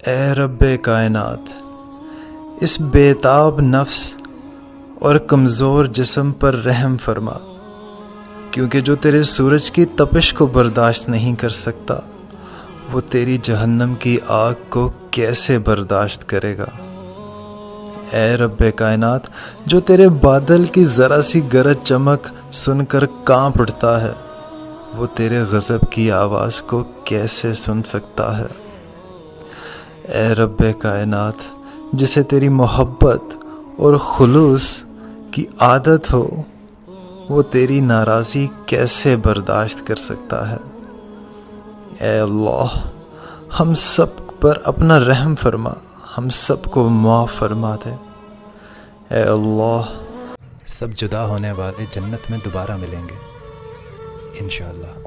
اے رب کائنات، اس بےتاب نفس اور کمزور جسم پر رحم فرما، کیونکہ جو تیرے سورج کی تپش کو برداشت نہیں کر سکتا وہ تیری جہنم کی آگ کو کیسے برداشت کرے گا۔ اے رب کائنات، جو تیرے بادل کی ذرا سی گرج چمک سن کر کانپ اٹھتا ہے وہ تیرے غضب کی آواز کو کیسے سن سکتا ہے۔ اے رب کائنات، جسے تیری محبت اور خلوص کی عادت ہو وہ تیری ناراضی کیسے برداشت کر سکتا ہے۔ اے اللہ، ہم سب پر اپنا رحم فرما، ہم سب کو معاف فرما دے۔ اے اللہ، سب جدا ہونے والے جنت میں دوبارہ ملیں گے انشاءاللہ۔